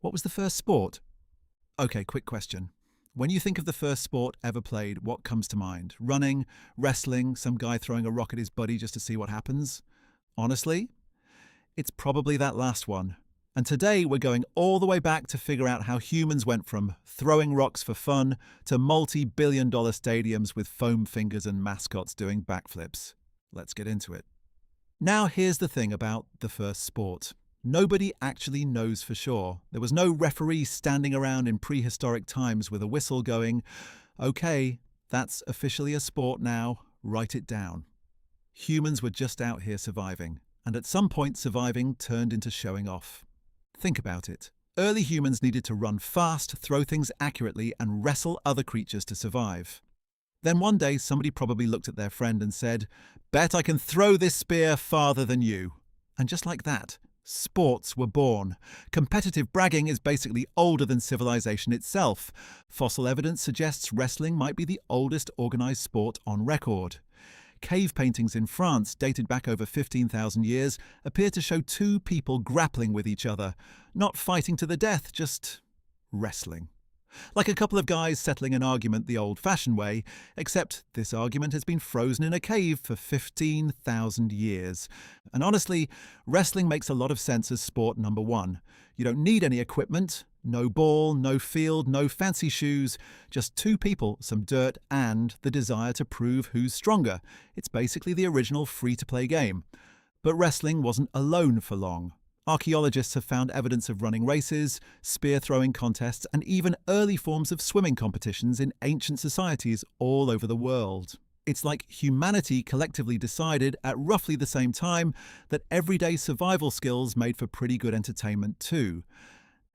What was the first sport? Okay, quick question. When you think of the first sport ever played, what comes to mind? Running, wrestling, some guy throwing a rock at his buddy just to see what happens? Honestly, it's probably that last one. And today we're going all the way back to figure out how humans went from throwing rocks for fun to multi-billion-dollar stadiums with foam fingers and mascots doing backflips. Let's get into it. Now here's the thing about the first sport. Nobody actually knows for sure. There was no referee standing around in prehistoric times with a whistle going, "Okay, that's officially a sport now, write it down." Humans were just out here surviving, and at some point surviving turned into showing off. Think about it. Early humans needed to run fast, throw things accurately, and wrestle other creatures to survive. Then one day somebody probably looked at their friend and said, "Bet I can throw this spear farther than you." And just like that, sports were born. Competitive bragging is basically older than civilization itself. Fossil evidence suggests wrestling might be the oldest organized sport on record. Cave paintings in France, dated back over 15,000 years, appear to show two people grappling with each other, not fighting to the death, just wrestling. Like a couple of guys settling an argument the old-fashioned way, except this argument has been frozen in a cave for 15,000 years. And honestly, wrestling makes a lot of sense as sport number one. You don't need any equipment, no ball, no field, no fancy shoes, just two people, some dirt, and the desire to prove who's stronger. It's basically the original free-to-play game. But wrestling wasn't alone for long. Archaeologists have found evidence of running races, spear-throwing contests, and even early forms of swimming competitions in ancient societies all over the world. It's like humanity collectively decided at roughly the same time that everyday survival skills made for pretty good entertainment too.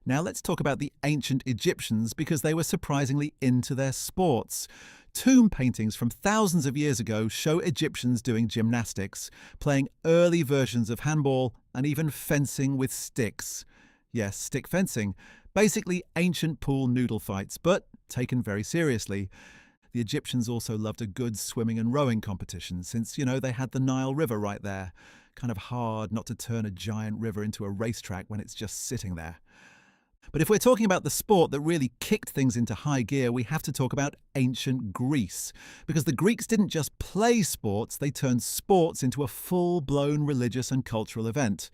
Now let's talk about the ancient Egyptians because they were surprisingly into their sports. Tomb paintings from thousands of years ago show Egyptians doing gymnastics, playing early versions of handball, and even fencing with sticks. Yes, stick fencing. Basically ancient pool noodle fights, but taken very seriously. The Egyptians also loved a good swimming and rowing competition since, they had the Nile River right there. Kind of hard not to turn a giant river into a racetrack when it's just sitting there. But if we're talking about the sport that really kicked things into high gear, we have to talk about ancient Greece. Because the Greeks didn't just play sports, they turned sports into a full-blown religious and cultural event.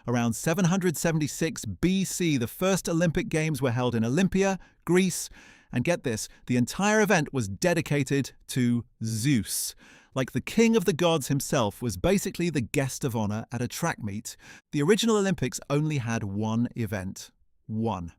Around 776 BC, the first Olympic Games were held in Olympia, Greece, and get this, the entire event was dedicated to Zeus. Like the king of the gods himself was basically the guest of honor at a track meet. The original Olympics only had one event. One.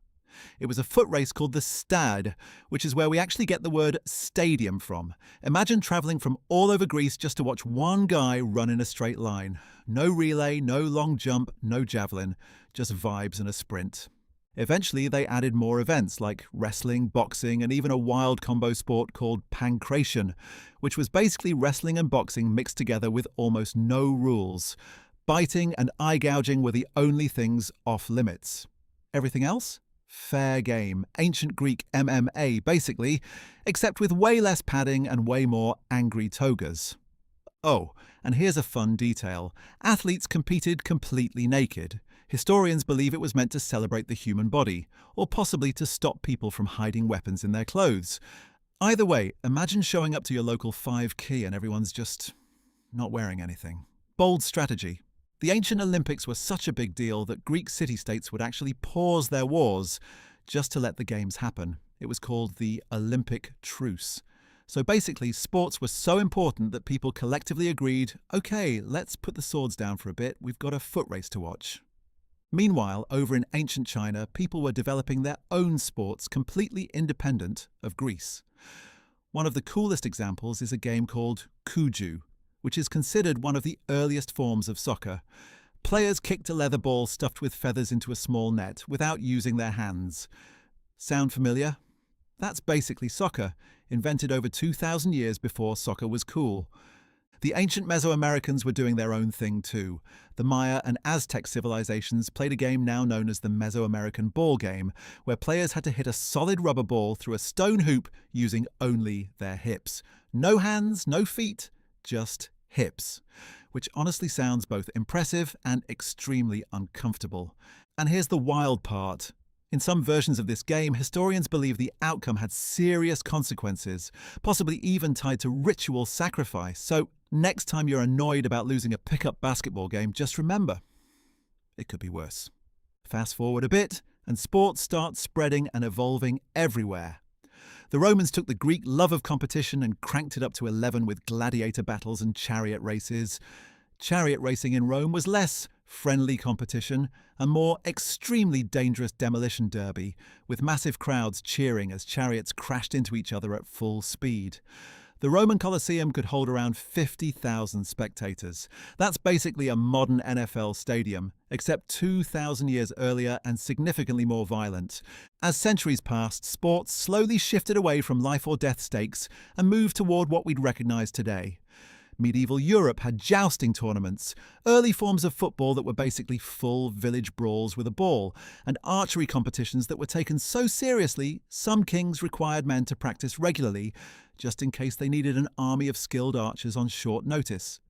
It was a foot race called the Stad, which is where we actually get the word stadium from. Imagine travelling from all over Greece just to watch one guy run in a straight line. No relay, no long jump, no javelin, just vibes and a sprint. Eventually, they added more events like wrestling, boxing, and even a wild combo sport called pancration, which was basically wrestling and boxing mixed together with almost no rules. Biting and eye gouging were the only things off limits. Everything else? Fair game. Ancient Greek MMA, basically, except with way less padding and way more angry togas. Oh, and here's a fun detail. Athletes competed completely naked. Historians believe it was meant to celebrate the human body, or possibly to stop people from hiding weapons in their clothes. Either way, imagine showing up to your local 5K and everyone's just not wearing anything. Bold strategy. The ancient Olympics were such a big deal that Greek city-states would actually pause their wars just to let the games happen. It was called the Olympic Truce. So basically, sports were so important that people collectively agreed, okay, let's put the swords down for a bit, we've got a foot race to watch. Meanwhile, over in ancient China, people were developing their own sports completely independent of Greece. One of the coolest examples is a game called Cuju, which is considered one of the earliest forms of soccer. Players kicked a leather ball stuffed with feathers into a small net without using their hands. Sound familiar? That's basically soccer, invented over 2,000 years before soccer was cool. The ancient Mesoamericans were doing their own thing too. The Maya and Aztec civilizations played a game now known as the Mesoamerican ball game, where players had to hit a solid rubber ball through a stone hoop using only their hips. No hands, no feet, just hips, which honestly sounds both impressive and extremely uncomfortable. And here's the wild part. In some versions of this game, historians believe the outcome had serious consequences, possibly even tied to ritual sacrifice. So, next time you're annoyed about losing a pickup basketball game, just remember, it could be worse. Fast forward a bit, and sports start spreading and evolving everywhere. The Romans took the Greek love of competition and cranked it up to 11 with gladiator battles and chariot races. Chariot racing in Rome was less friendly competition and more extremely dangerous demolition derby, with massive crowds cheering as chariots crashed into each other at full speed. The Roman Colosseum could hold around 50,000 spectators. That's basically a modern NFL stadium, except 2,000 years earlier and significantly more violent. As centuries passed, sports slowly shifted away from life or death stakes and moved toward what we'd recognize today. Medieval Europe had jousting tournaments, early forms of football that were basically full village brawls with a ball, and archery competitions that were taken so seriously some kings required men to practice regularly, just in case they needed an army of skilled archers on short notice.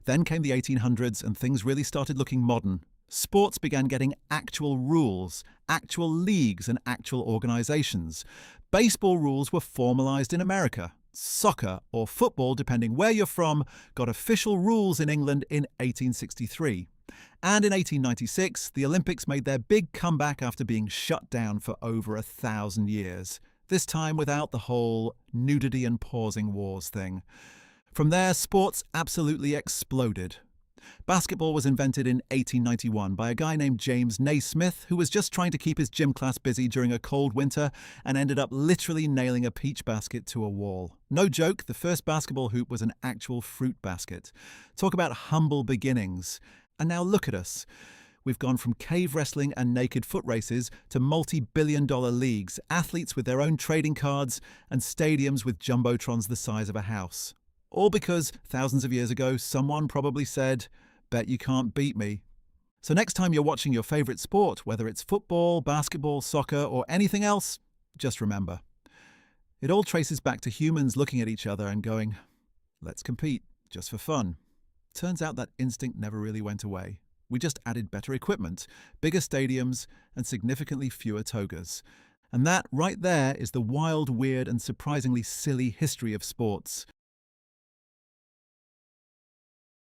Then came the 1800s and things really started looking modern. Sports began getting actual rules, actual leagues and actual organizations. Baseball rules were formalized in America. Soccer, or football depending where you're from, got official rules in England in 1863. And in 1896, the Olympics made their big comeback after being shut down for over 1,000 years. This time without the whole nudity and pausing wars thing. From there, sports absolutely exploded. Basketball was invented in 1891 by a guy named James Naismith, who was just trying to keep his gym class busy during a cold winter and ended up literally nailing a peach basket to a wall. No joke, the first basketball hoop was an actual fruit basket. Talk about humble beginnings. And now look at us. We've gone from cave wrestling and naked foot races to multi-billion-dollar leagues, athletes with their own trading cards, and stadiums with jumbotrons the size of a house. All because, thousands of years ago, someone probably said, "Bet you can't beat me." So next time you're watching your favorite sport, whether it's football, basketball, soccer, or anything else, just remember. It all traces back to humans looking at each other and going, "Let's compete, just for fun." Turns out that instinct never really went away. We just added better equipment, bigger stadiums, and significantly fewer togas. And that, right there, is the wild, weird, and surprisingly silly history of sports.